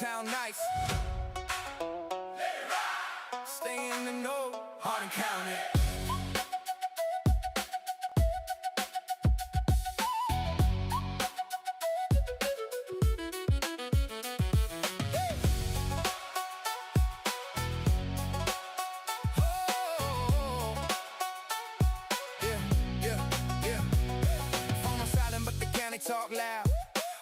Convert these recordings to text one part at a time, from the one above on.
Town nice. Stay in the know, Hardin County. Phone on silent, but the county talk loud.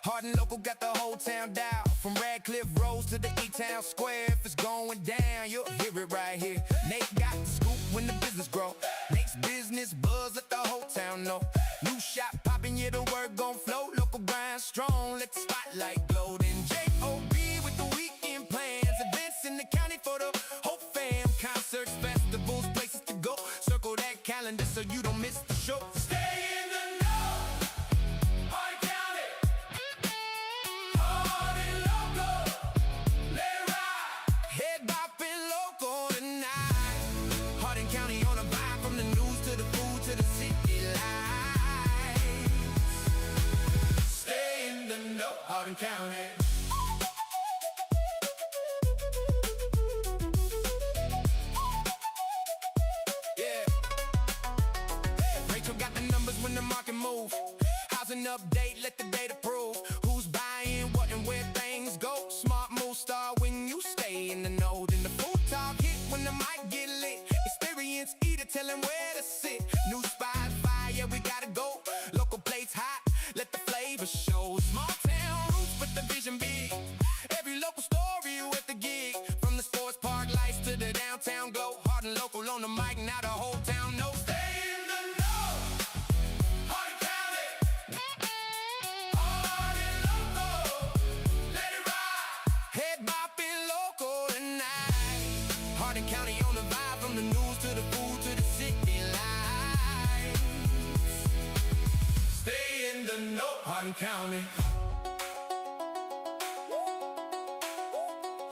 Hardin Local got the whole town down. From Radcliffe Rose to the E-Town Square. If it's going down, you'll hear it right here. Nate got the scoop when the business grow. Nate's business buzz, let the whole town know. New shop popping, yeah, the word gon' flow. Local grind strong, let the spotlight glow. Then J.O.B. with the weekend plans. Events in the county for the whole fam. Concerts, festivals, places to go. Circle that calendar so you don't miss the show. Stay in the know, Hardin County. Hardin Local, let it ride. Head bopping local tonight. Hardin County on a vibe, from the news to the food to the city lights. Stay in the know, Hardin County. Got the numbers when the market move. Housing update, let the data prove who's buying what and where things go. Smart move start when you stay in the know. Then the food talk hit when the mic get lit. Experience eater, tell them where to sit. New spot fire, yeah, we gotta go. Local plates hot, let the flavor show. Small town roots, but the vision big. Every local story with the gig. From the sports park lights to the downtown glow. Hardin Local on the mic, now the whole town knows. Hardin County on the vibe, from the news to the food to the city lights. Stay in the know, Hardin County.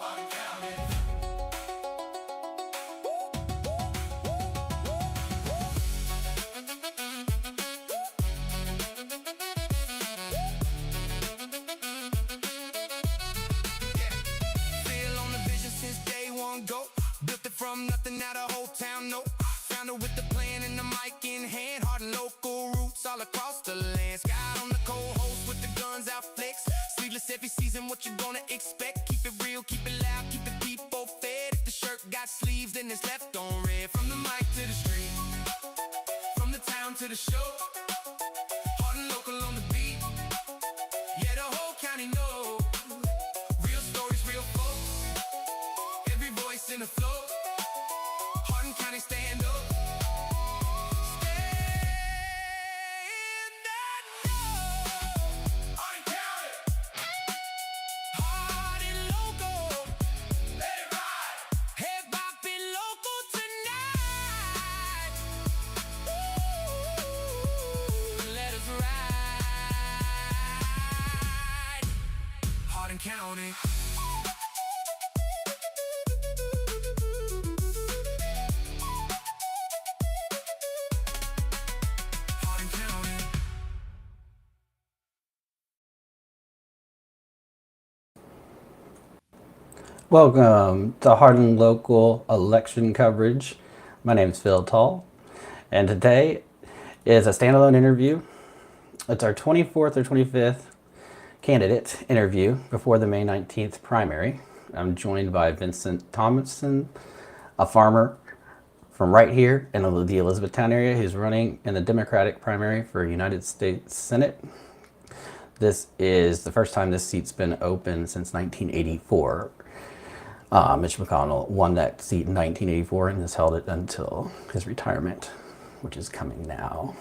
Hardin County. Feel on the vision since day one go. Built it from nothing, now the whole town know. Found it with the plan and the mic in hand. Hardin Local roots all across the land. Sky on the cold host with the guns out flex. Sleeveless every season, what you gonna expect? Keep it real, keep it loud, keep the people fed. If the shirt got sleeves, then it's left on red. From the mic to the street, from the town to the show. Hardin Local on the beat, yeah, the whole county know. Real stories, real folks, every voice in the flow. Hardin County stand up. Stay in the know. Hardin County. Hardin Local, let it ride. Head bopping local tonight. Ooh, let us ride. Hardin County. Welcome to Hardin Local election coverage. My name is Phil Tall, and today is a standalone interview. It's our 24th or 25th candidate interview before the May 19th primary. I'm joined by Vincent Thompson, a farmer from right here in the Elizabethtown area who's running in the Democratic primary for United States Senate. This is the first time this seat's been open since 1984. Mitch McConnell won that seat in 1984 and has held it until his retirement, which is coming now.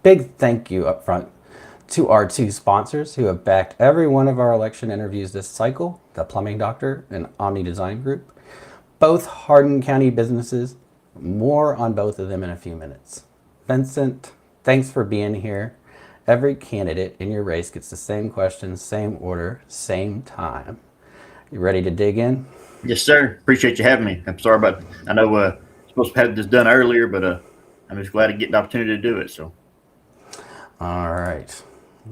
Big thank you up front to our two sponsors who have backed every one of our election interviews this cycle, the Plumbing Doctor and Omni Design Group. Both Hardin County businesses, more on both of them in a few minutes. Vincent, thanks for being here. Every candidate in your race gets the same questions, same order, same time. You ready to dig in? Yes, sir. Appreciate you having me. I'm sorry about, I know supposed to have this done earlier, but I'm just glad to get the opportunity to do it. So, all right,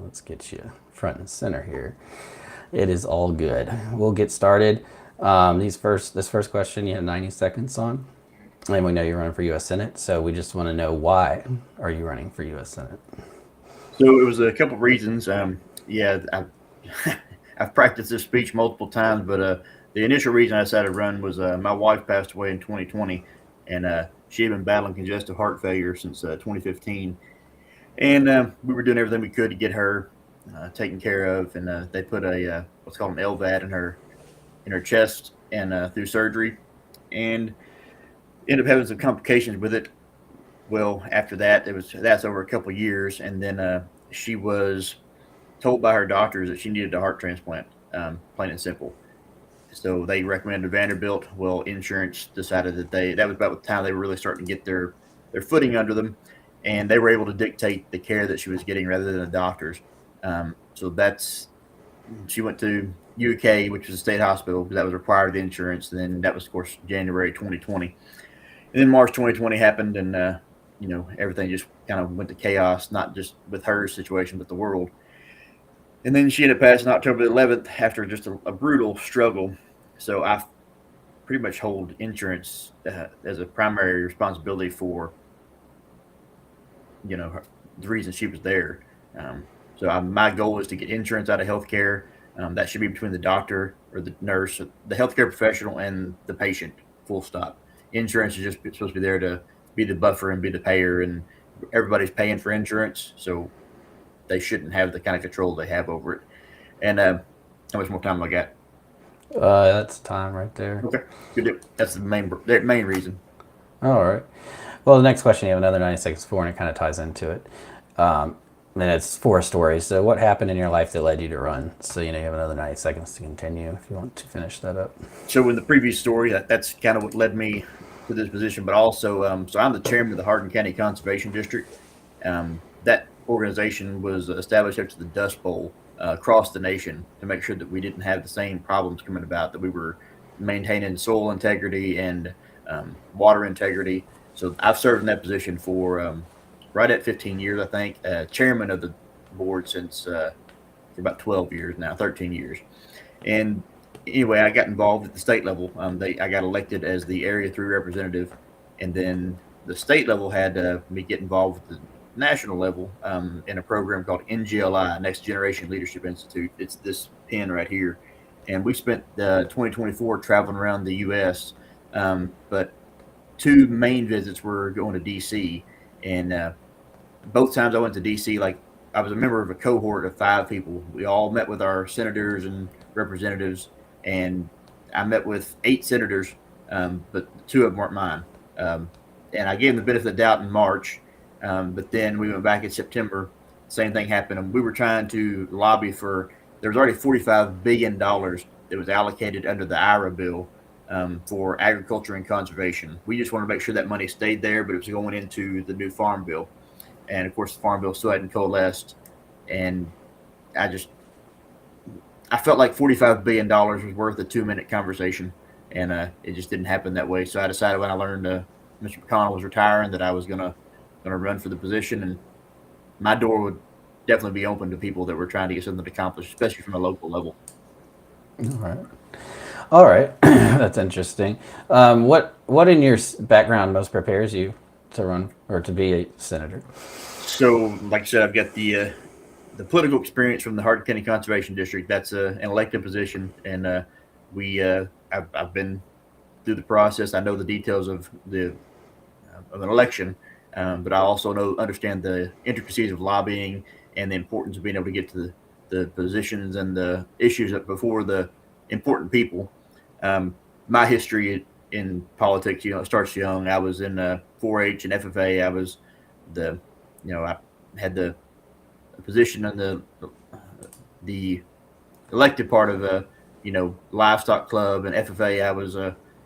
let's get you front and center here. It is all good. We'll get started. This first question you have 90 seconds on. And we know you're running for U.S. Senate, so we just want to know, why are you running for U.S. Senate? So it was a couple of reasons. Yeah, I've practiced this speech multiple times, but the initial reason I decided to run was my wife passed away in 2020, and she had been battling congestive heart failure since 2015. And we were doing everything we could to get her taken care of, and they put a what's called an LVAD in her chest and through surgery, and ended up having some complications with it. Well, after that, that's over a couple of years, and then she was told by her doctors that she needed a heart transplant, plain and simple. So they recommended Vanderbilt. Well, insurance decided that was about the time they were really starting to get their footing under them, and they were able to dictate the care that she was getting rather than the doctors. So she went to UK, which was a state hospital, because that was required of the insurance. And then that was, of course, January 2020. And then March 2020 happened, and everything just kind of went to chaos, not just with her situation, but the world. And then she ended up passing October 11th after just a brutal struggle. So I pretty much hold insurance as a primary responsibility for, the reason she was there. My goal is to get insurance out of healthcare. That should be between the doctor or the nurse, the healthcare professional, and the patient, full stop. Insurance is just supposed to be there to be the buffer and be the payer, and everybody's paying for insurance, so they shouldn't have the kind of control they have over it. And how much more time I got? That's time right there. Okay, good deal. That's the main reason. All right. Well, the next question you have another 90 seconds for, and it kind of ties into it. And it's 4 stories. So what happened in your life that led you to run? So, you have another 90 seconds to continue if you want to finish that up. So in the previous story, that's kind of what led me to this position. But also, so I'm the chairman of the Hardin County Conservation District. That organization was established after the Dust Bowl across the nation to make sure that we didn't have the same problems coming about, that we were maintaining soil integrity and water integrity. So I've served in that position for right at 15 years, I think. Chairman of the board since for about 12 years now, 13 years. And anyway, I got involved at the state level. I got elected as the Area 3 representative, and then the state level had me get involved with the national level in a program called NGLI, Next Generation Leadership Institute. It's this pin right here. And we spent 2024 traveling around the U.S., but 2 main visits were going to D.C., and both times I went to D.C., like, I was a member of a cohort of 5 people. We all met with our senators and representatives, and I met with 8 senators, but 2 of them weren't mine. And I gave them the benefit of the doubt in March, but then we went back in September. Same thing happened, and we were trying to lobby for. There was already $45 billion that was allocated under the IRA bill for agriculture and conservation. We just wanted to make sure that money stayed there, but it was going into the new farm bill. And of course, the farm bill still hadn't coalesced. And I felt like $45 billion was worth a 2-minute conversation. And it just didn't happen that way. So I decided, when I learned Mr. McConnell was retiring, that I was gonna run for the position. And my door would definitely be open to people that were trying to get something accomplished, especially from a local level. All right. That's interesting. What in your background most prepares you to run or to be a senator? So, like I said, I've got the political experience from the Hardin County Conservation District. That's an elected position, and I've been through the process. I know the details of an election, but I also understand the intricacies of lobbying and the importance of being able to get to the positions and the issues before the important people. My history in politics, it starts young. I was in 4-H and FFA. I was I had the position in the elected part of a livestock club, and FFA. I was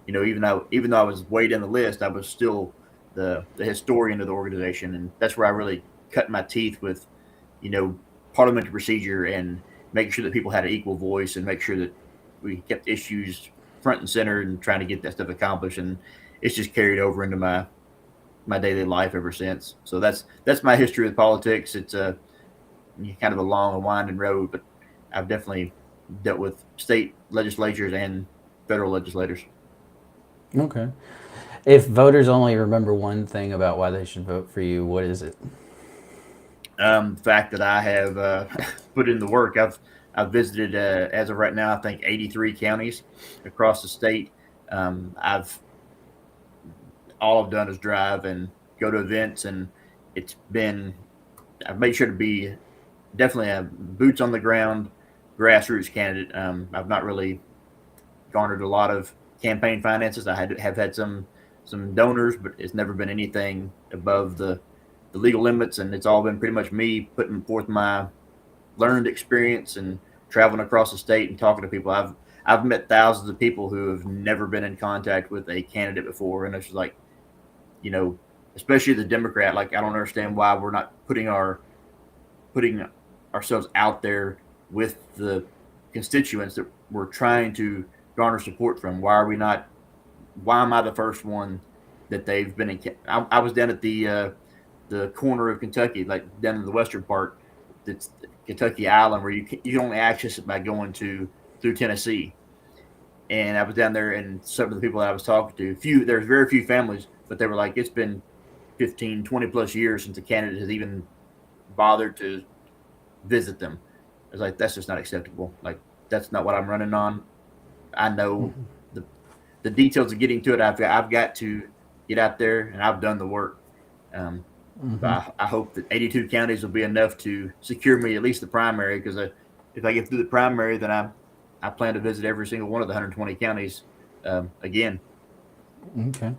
even though I was way down the list, I was still the historian of the organization, and that's where I really cut my teeth with parliamentary procedure and making sure that people had an equal voice, and make sure that we kept issues front and center and trying to get that stuff accomplished. And it's just carried over into my daily life ever since. So that's my history with politics. It's kind of a long and winding road, but I've definitely dealt with state legislatures and federal legislators. Okay. If voters only remember one thing about why they should vote for you, what is it? The fact that I have put in the work, I've visited as of right now, I think 83 counties across the state. I've all I've done is drive and go to events, and it's been I've made sure to be definitely a boots on the ground grassroots candidate. I've not really garnered a lot of campaign finances. Have had some donors, but it's never been anything above the legal limits, and it's all been pretty much me putting forth my learned experience and traveling across the state and talking to people. I've met thousands of people who have never been in contact with a candidate before, and it's just like, you know, especially the Democrat. Like, I don't understand why we're not putting ourselves out there with the constituents that we're trying to garner support from. Why are we not? Why am I the first one that they've been in? I was down at the corner of Kentucky, like down in the western part. That's Kentucky Island, where you can only access it by going through Tennessee. And I was down there, and some of the people that I was talking to, there's very few families, but they were like, it's been 15, 20 plus years since a candidate has even bothered to visit them. I was like, that's just not acceptable. Like, that's not what I'm running on. I know the details of getting to it. I've got to get out there, and I've done the work. But I hope that 82 counties will be enough to secure me at least the primary, because if I get through the primary, then I plan to visit every single one of the 120 counties again. Okay.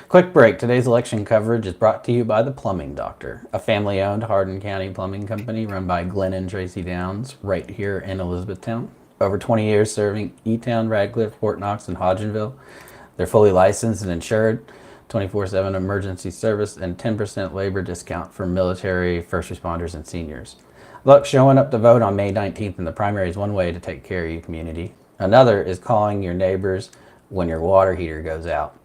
Quick break. Today's election coverage is brought to you by The Plumbing Doctor, a family-owned Hardin County plumbing company run by Glenn and Tracy Downs right here in Elizabethtown. Over 20 years serving E-Town, Radcliffe, Fort Knox, and Hodgenville. They're fully licensed and insured, 24/7 emergency service, and 10% labor discount for military, first responders, and seniors. Look, showing up to vote on May 19th in the primary is one way to take care of your community. Another is calling your neighbors when your water heater goes out.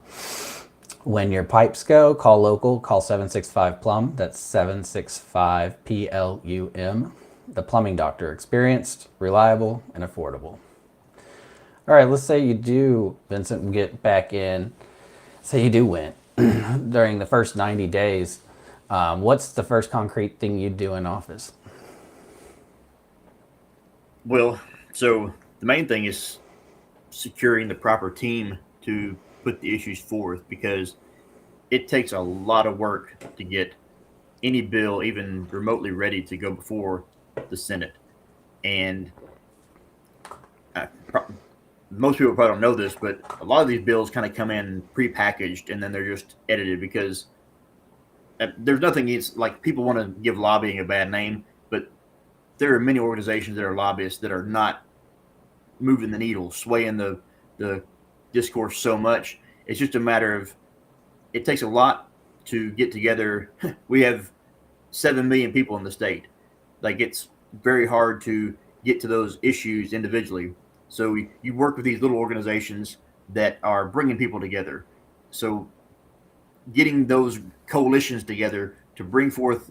When your pipes go, call local, call 765-PLUM. That's 765-PLUM. The Plumbing Doctor, experienced, reliable, and affordable. All right, let's say you do, Vincent, get back in. Say you do win during the first 90 days. What's the first concrete thing you do in office? Well, so the main thing is securing the proper team to put the issues forth, because it takes a lot of work to get any bill even remotely ready to go before the Senate. And most people probably don't know this, but a lot of these bills kind of come in prepackaged, and then they're just edited, because there's nothing against, like, people want to give lobbying a bad name, but there are many organizations that are lobbyists that are not moving the needle, swaying the discourse so much. It's just a matter of, it takes a lot to get together. We have 7 million people in the state. Like, it's very hard to get to those issues individually. So you work with these little organizations that are bringing people together. So getting those coalitions together to bring forth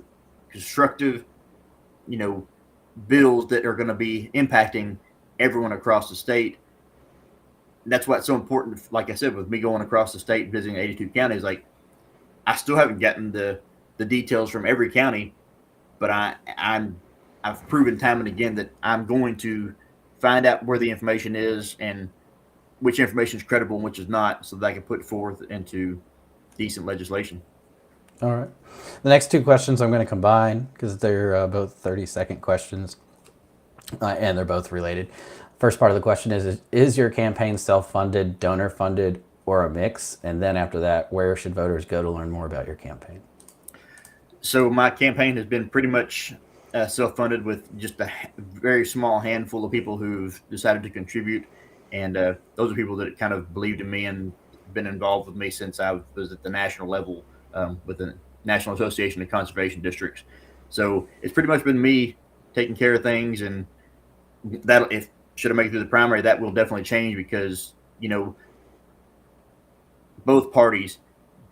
constructive, bills that are going to be impacting everyone across the state. That's why it's so important. Like I said, with me going across the state, visiting 82 counties, like, I still haven't gotten the details from every county, but I've proven time and again that I'm going to find out where the information is and which information is credible and which is not, so that I can put forth into decent legislation. All right. The next two questions I'm going to combine because they're both 30-second questions, and they're both related. First part of the question is your campaign self-funded, donor-funded, or a mix? And then after that, where should voters go to learn more about your campaign? So my campaign has been pretty much self-funded, with just a very small handful of people who've decided to contribute. And those are people that kind of believed in me and been involved with me since I was at the national level with the National Association of Conservation Districts. So it's pretty much been me taking care of things, and that, if should I make it through the primary, that will definitely change, because both parties,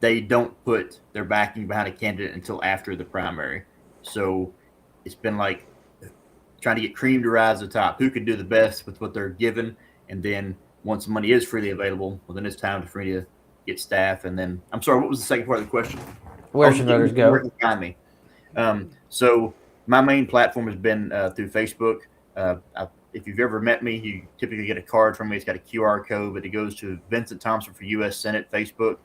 they don't put their backing behind a candidate until after the primary. So it's been like trying to get cream to rise to the top. Who can do the best with what they're given, and then once the money is freely available, well, then it's time for me to get staff. And then, I'm sorry, what was the second part of the question? Where should voters go? Where can they find me? So my main platform has been through Facebook. If you've ever met me, you typically get a card from me. It's got a QR code, but it goes to Vincent Thompson for U.S. Senate Facebook.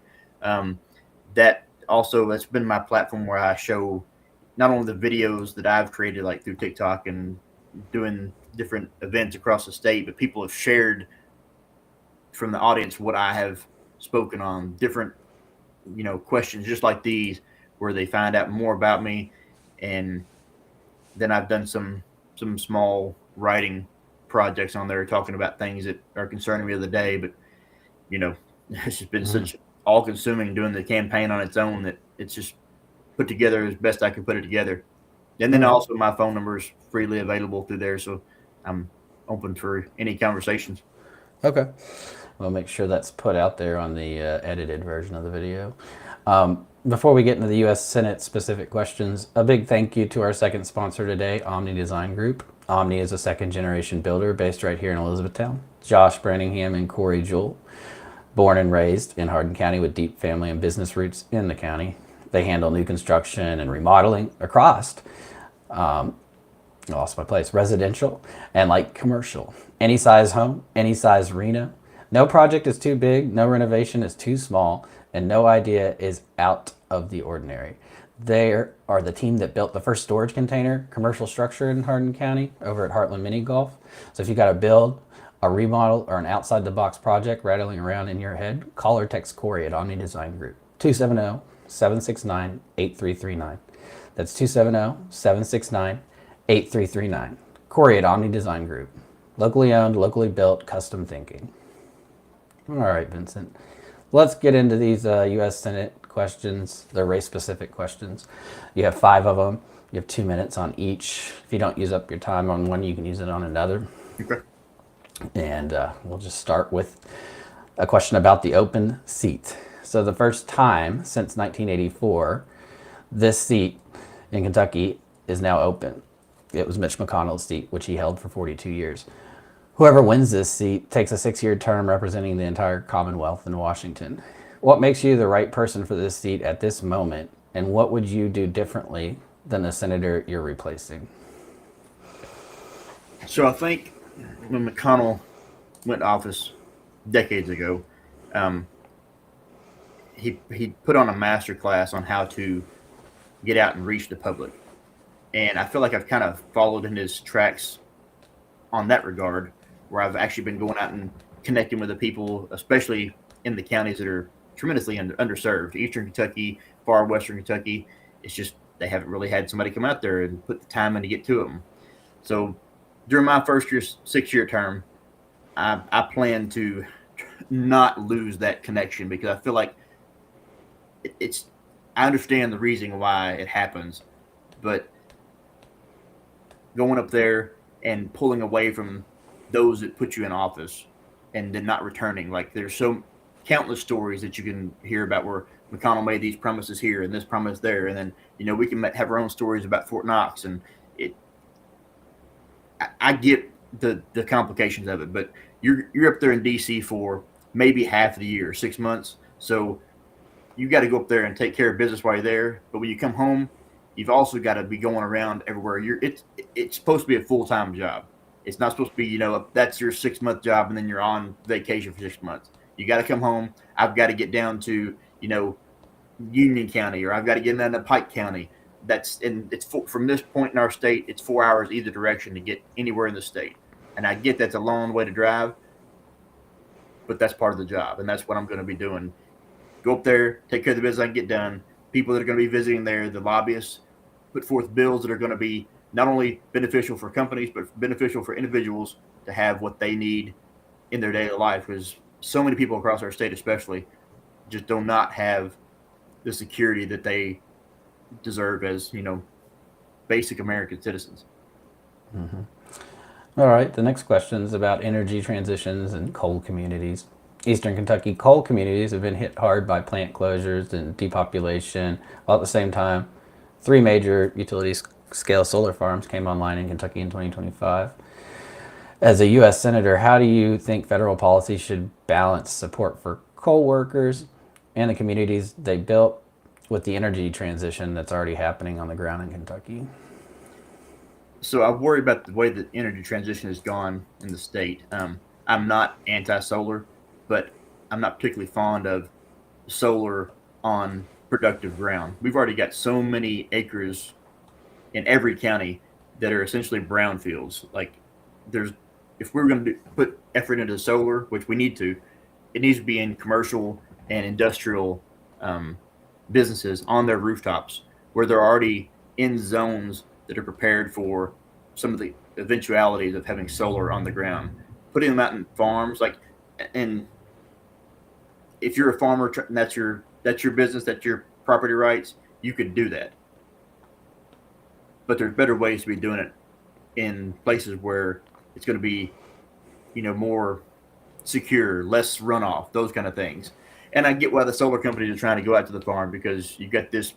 That's been my platform where I show not only the videos that I've created, like through TikTok and doing different events across the state, but people have shared from the audience what I have spoken on, different, questions just like these, where they find out more about me. And then I've done some small writing projects on there talking about things that are concerning me of the day. But, it's just been such all consuming doing the campaign on its own that it's just put together as best I can put it together. And then also my phone number is freely available through there. So I'm open for any conversations. Okay. We'll make sure that's put out there on the edited version of the video. Before we get into the U.S. Senate specific questions, a big thank you to our second sponsor today, Omni Design Group. Omni is a second generation builder based right here in Elizabethtown. Josh Branningham and Corey Jewell, born and raised in Hardin County with deep family and business roots in the county. They handle new construction and remodeling across, I lost my place, residential and like commercial. Any size home, any size arena. No project is too big, no renovation is too small, and no idea is out of the ordinary. They are the team that built the first storage container commercial structure in Hardin County over at Heartland Mini Golf. So if you got to build a remodel or an outside the box project rattling around in your head, call or text Corey at Omni Design Group, 270-769-8339. That's 270-769-8339. Corey at Omni Design Group. Locally owned, locally built, custom thinking. All right, Vincent. Let's get into these U.S. Senate questions. They're race-specific questions. You have 5 of them. You have 2 minutes on each. If you don't use up your time on one, you can use it on another. Okay. And we'll just start with a question about the open seat. So the first time since 1984, this seat in Kentucky is now open. It was Mitch McConnell's seat, which he held for 42 years. Whoever wins this seat takes a 6-year term representing the entire Commonwealth in Washington. What makes you the right person for this seat at this moment, and what would you do differently than the senator you're replacing? So I think when McConnell went to office decades ago, he put on a master class on how to get out and reach the public. And I feel like I've kind of followed in his tracks on that regard, where I've actually been going out and connecting with the people, especially in the counties that are tremendously underserved. Eastern Kentucky, far western Kentucky, it's just they haven't really had somebody come out there and put the time in to get to them. So during my first 6-year term, I plan to not lose that connection, because I feel like I understand the reason why it happens, but going up there and pulling away from those that put you in office and then not returning. Like, there's so countless stories that you can hear about where McConnell made these promises here and this promise there. And then, we can have our own stories about Fort Knox, and I get the complications of it, but you're up there in DC for maybe half of the year, 6 months. So you got to go up there and take care of business while you're there. But when you come home, you've also got to be going around everywhere. It's supposed to be a full-time job. It's not supposed to be, that's your 6-month job and then you're on vacation for 6 months. You got to come home. I've got to get down to, Union County, or I've got to get down to Pike County. From this point in our state, it's 4 hours either direction to get anywhere in the state. And I get that's a long way to drive, but that's part of the job. And that's what I'm going to be doing. Go up there, take care of the business I can get done. People that are going to be visiting there, the lobbyists, put forth bills that are going to be not only beneficial for companies, but beneficial for individuals to have what they need in their daily life. Because so many people across our state especially just do not have the security that they deserve as, basic American citizens. Mm-hmm. All right, the next question is about energy transitions and coal communities. Eastern Kentucky coal communities have been hit hard by plant closures and depopulation, while at the same time, 3 major utilities scale solar farms came online in Kentucky in 2025. As a U.S. Senator, how do you think federal policy should balance support for coal workers and the communities they built with the energy transition that's already happening on the ground in Kentucky? So I worry about the way that energy transition has gone in the state. I'm not anti-solar, but I'm not particularly fond of solar on productive ground. We've already got so many acres in every county that are essentially brownfields. Like, there's if we're going to put effort into solar, which we need to, it needs to be in commercial and industrial um, businesses on their rooftops where they're already in zones that are prepared for some of the eventualities of having solar on the ground. Putting them out in farms, like, and if you're a farmer and that's your business, that's your property rights, you could do that. But there's better ways to be doing it in places where it's going to be, more secure, less runoff, those kind of things. And I get why the solar companies are trying to go out to the farm, because you got this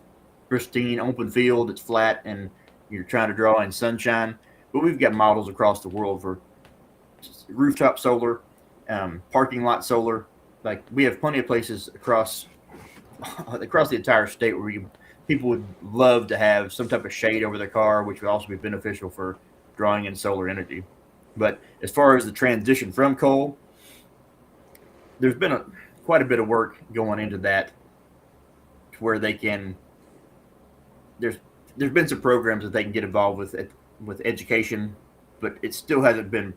pristine open field that's flat and you're trying to draw in sunshine. But we've got models across the world for rooftop solar, parking lot solar. Like, we have plenty of places across the entire state where people would love to have some type of shade over their car, which would also be beneficial for drawing in solar energy. But as far as the transition from coal, there's been quite a bit of work going into that, where they can. There's been some programs that they can get involved with education, but it still hasn't been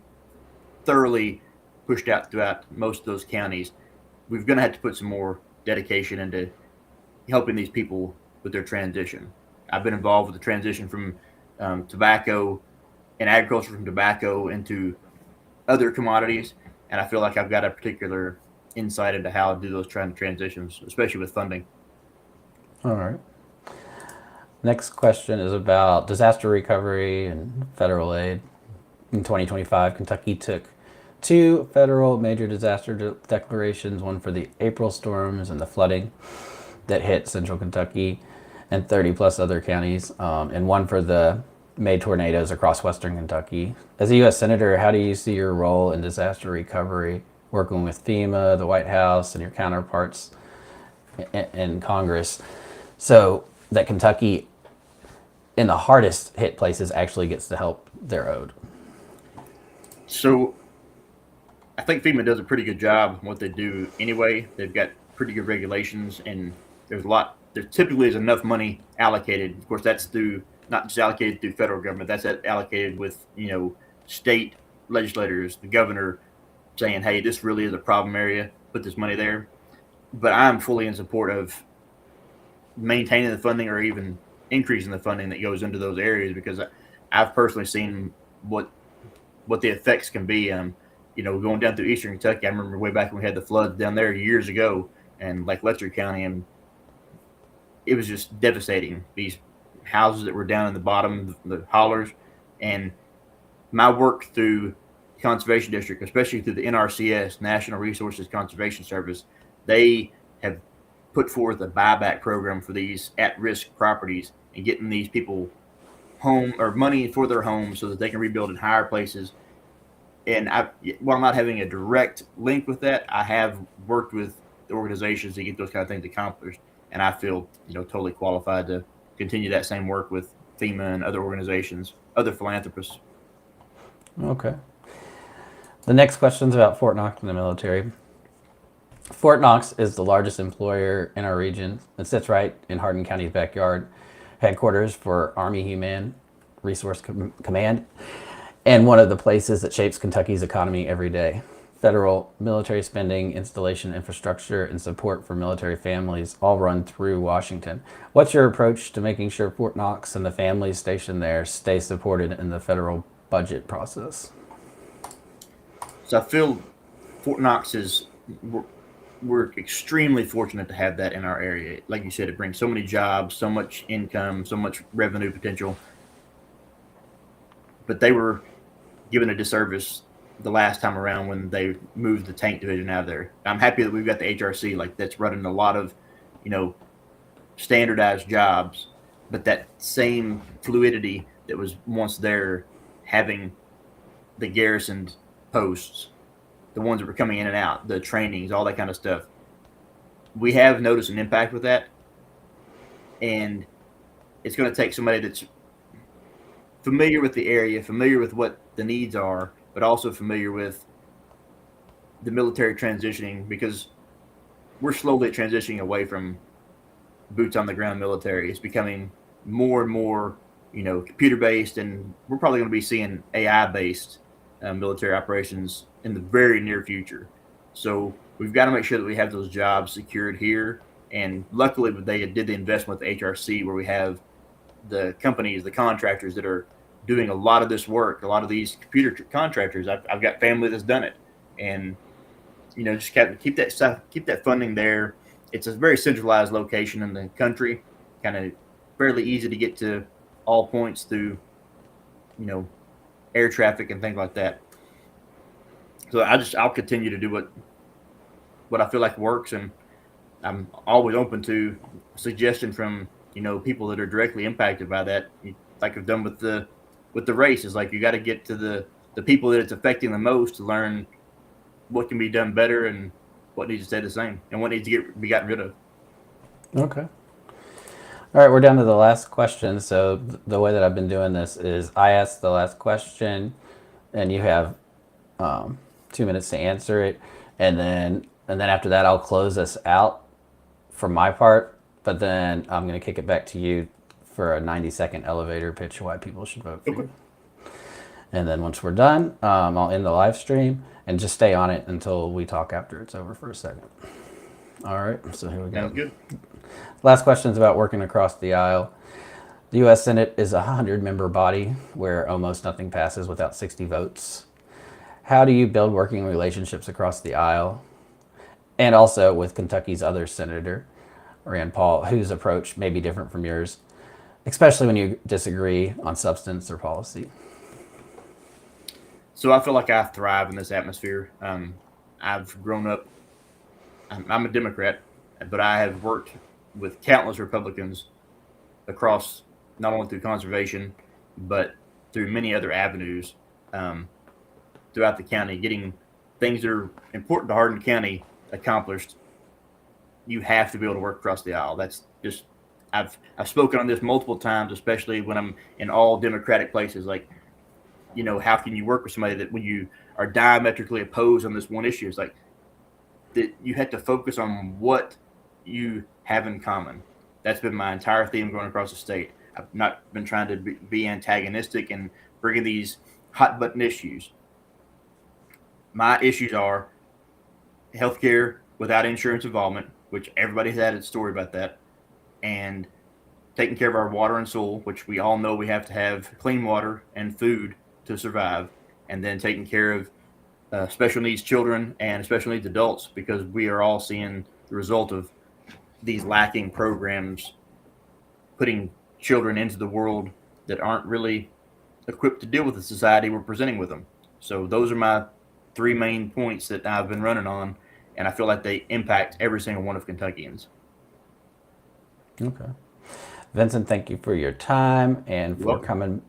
thoroughly pushed out throughout most of those counties. We're going to have to put some more dedication into helping these people with their transition. I've been involved with the transition from tobacco and agriculture, from tobacco into other commodities, and I feel like I've got a particular insight into how to do those transitions, especially with funding. All right. Next question is about disaster recovery and federal aid. In 2025, Kentucky took 2 federal major disaster declarations, one for the April storms and the flooding that hit central Kentucky and 30 plus other counties, and one for the May tornadoes across western Kentucky. As a U.S. Senator, how do you see your role in disaster recovery, working with FEMA, the White House, and your counterparts in Congress, so that Kentucky, in the hardest hit places, actually gets the help they're owed? So I think FEMA does a pretty good job in what they do anyway. They've got pretty good regulations, and there typically is enough money allocated. Of course, that's not just allocated through federal government, that's allocated with, state legislators, the governor saying, hey, this really is a problem area, put this money there. But I'm fully in support of maintaining the funding, or even increasing the funding that goes into those areas, because I've personally seen what the effects can be. Going down through eastern Kentucky, I remember way back when we had the floods down there years ago, and like Letcher County, and it was just devastating. These houses that were down in the bottom, the hollers, and my work through the Conservation District, especially through the NRCS, National Resources Conservation Service, they have put forth a buyback program for these at-risk properties and getting these people home, or money for their homes, so that they can rebuild in higher places. And while not having a direct link with that, I have worked with the organizations to get those kind of things accomplished, and I feel totally qualified to continue that same work with FEMA and other organizations, other philanthropists. Okay. The next question is about Fort Knox and the military. Fort Knox is the largest employer in our region. It sits right in Hardin County's backyard, headquarters for Army Human Resource Command, and one of the places that shapes Kentucky's economy every day. Federal military spending, installation infrastructure, and support for military families all run through Washington. What's your approach to making sure Fort Knox and the families stationed there stay supported in the federal budget process? So I feel Fort Knox we're extremely fortunate to have that in our area. Like you said, it brings so many jobs, so much income, so much revenue potential. But they were given a disservice the last time around when they moved the tank division out of there. I'm happy that we've got the HRC, like, that's running a lot of, standardized jobs, but that same fluidity that was once there, having the garrisoned posts, the ones that were coming in and out, the trainings, all that kind of stuff. We have noticed an impact with that, and it's going to take somebody that's familiar with the area, familiar with what the needs are, but also familiar with the military transitioning, because we're slowly transitioning away from boots on the ground military. It's becoming more and more, computer based, and we're probably going to be seeing AI based military operations in the very near future. So we've got to make sure that we have those jobs secured here. And luckily, they did the investment with the HRC, where we have the companies, the contractors that are doing a lot of this work. A lot of these computer contractors, I've got family that's done it, and just keep that stuff, keep that funding there. It's a very centralized location in the country, kind of fairly easy to get to all points through, air traffic and things like that. So I'll continue to do what I feel like works, and I'm always open to suggestion from people that are directly impacted by that. Like I've done with the race, is like you got to get to the people that it's affecting the most to learn what can be done better and what needs to stay the same and what needs to be gotten rid of. Okay. All right, we're down to the last question. So the way that I've been doing this is I ask the last question, and you have 2 minutes to answer it, and then after that I'll close us out for my part. But then I'm going to kick it back to you for a 90-second elevator pitch why people should vote for you. And then once we're done, I'll end the live stream, and just stay on it until we talk after it's over for a second. All right, so here we go. Sounds good. Last question is about working across the aisle. The U.S. Senate is a 100-member body where almost nothing passes without 60 votes. How do you build working relationships across the aisle? And also with Kentucky's other senator, Rand Paul, whose approach may be different from yours, especially when you disagree on substance or policy. So I feel like I thrive in this atmosphere. I've grown up, I'm a Democrat, but I have worked with countless Republicans across, not only through conservation, but through many other avenues throughout the county, getting things that are important to Hardin County accomplished. You have to be able to work across the aisle. That's just, I've spoken on this multiple times, especially when I'm in all Democratic places. Like, how can you work with somebody that when you are diametrically opposed on this one issue? It's like that you have to focus on what you have in common. That's been my entire theme going across the state. I've not been trying to be antagonistic and bringing these hot button issues. My issues are healthcare without insurance involvement, which everybody's had a story about that, and taking care of our water and soil, which we all know we have to have clean water and food to survive, and then taking care of special needs children and special needs adults, because we are all seeing the result of these lacking programs putting children into the world that aren't really equipped to deal with the society we're presenting with them. So those are my 3 main points that I've been running on, and I feel like they impact every single one of Kentuckians. Okay. Vincent, thank you for your time and for coming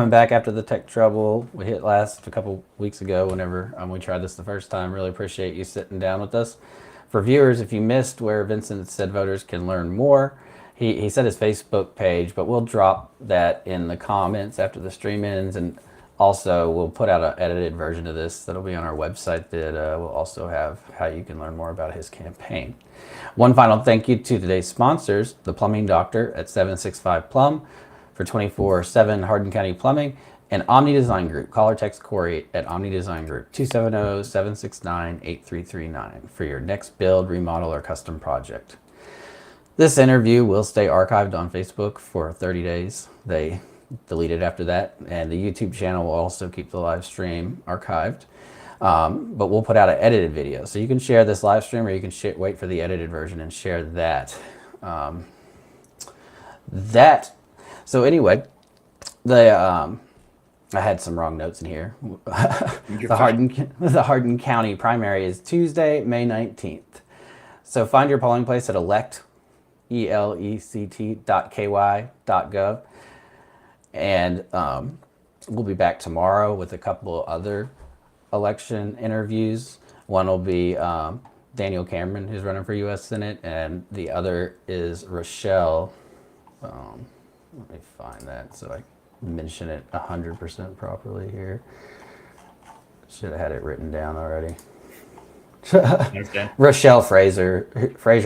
back after the tech trouble we hit a couple weeks ago whenever we tried this the first time. Really appreciate you sitting down with us. For viewers, if you missed where Vincent said voters can learn more, he said his Facebook page, but we'll drop that in the comments after the stream ends, and also we'll put out an edited version of this that'll be on our website that will also have how you can learn more about his campaign. One final thank you to today's sponsors, the Plumbing Doctor at 765 Plum for 24/7 Hardin County Plumbing, and Omni Design Group. Call or text Corey at Omni Design Group 270-769-8339 for your next build, remodel, or custom project. This interview will stay archived on Facebook for 30 days. They delete it after that, and the YouTube channel will also keep the live stream archived. But we'll put out an edited video, so you can share this live stream, or you can wait for the edited version and share that. So anyway, I had some wrong notes in here. The Hardin County primary is Tuesday, May 19th. So find your polling place at elect elect.ky.gov. And we'll be back tomorrow with a couple other election interviews. One will be Daniel Cameron, who's running for U.S. Senate, and the other is Rochelle. Let me find that so I mention it 100% properly here. Should have had it written down already. Understand? Rochelle Fraser,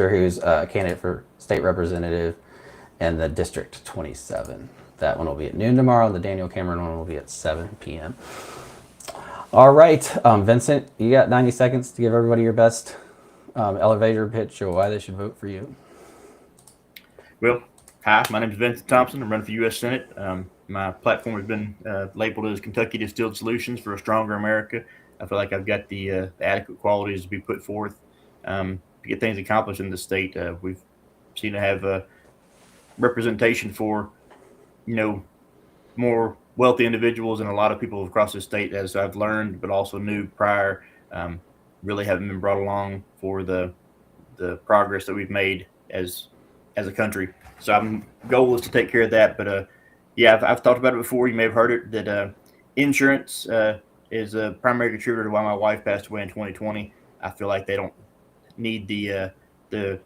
who's a candidate for state representative in the District 27. That one will be at noon tomorrow, and the Daniel Cameron one will be at 7 p.m. All right, Vincent, you got 90 seconds to give everybody your best elevator pitch or why they should vote for you. Well, hi, my name is Vincent Thompson. I'm running for U.S. Senate. My platform has been labeled as Kentucky Distilled Solutions for a Stronger America. I feel like I've got the adequate qualities to be put forth to get things accomplished in the state. We've seen to have representation for, more wealthy individuals and a lot of people across the state, as I've learned, but also knew prior, really haven't been brought along for the progress that we've made as a country. So our goal is to take care of that. But yeah, I've talked about it before. You may have heard it, that insurance is a primary contributor to why my wife passed away in 2020. I feel like they don't need the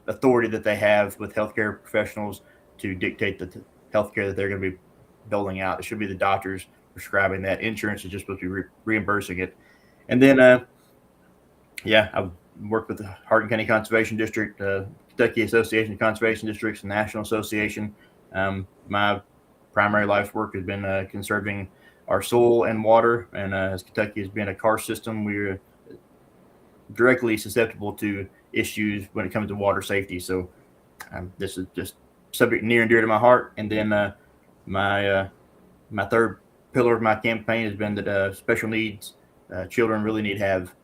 authority that they have with healthcare professionals to dictate the healthcare that they're going to be doling out. It should be the doctors prescribing that. Insurance is just supposed to be reimbursing it. And then, yeah, I've worked with the Hardin County Conservation District, Kentucky Association of Conservation Districts, National Association. My primary life work has been conserving our soil and water. And as Kentucky has been a karst system, we're directly susceptible to issues when it comes to water safety. So this is just subject near and dear to my heart. And then my third pillar of my campaign has been that special needs children really need to have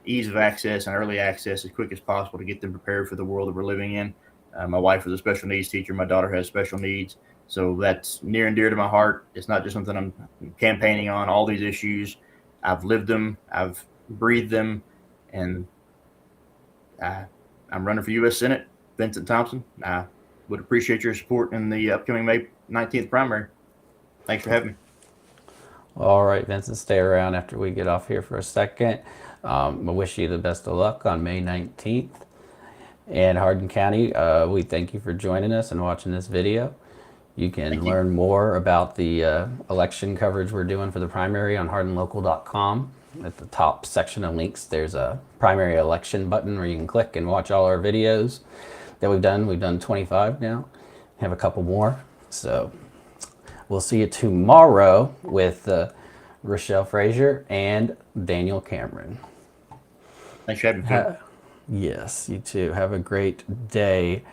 ease of access and early access as quick as possible to get them prepared for the world that we're living in. My wife was a special needs teacher. My daughter has special needs. So that's near and dear to my heart. It's not just something I'm campaigning on. All these issues, I've lived them, I've breathed them, and I'm running for U.S. Senate, Vincent Thompson. I would appreciate your support in the upcoming May 19th primary. Thanks for having me. All right, Vincent, stay around after we get off here for a second. I wish you the best of luck on May 19th. And Hardin County, we thank you for joining us and watching this video. You can learn more about the election coverage we're doing for the primary on hardinlocal.com. At the top section of links, there's a primary election button where you can click and watch all our videos that we've done. We've done 25 now. Have a couple more. So we'll see you tomorrow with Rochelle Fraser and Daniel Cameron. Thanks for having me. Yes, you too. Have a great day.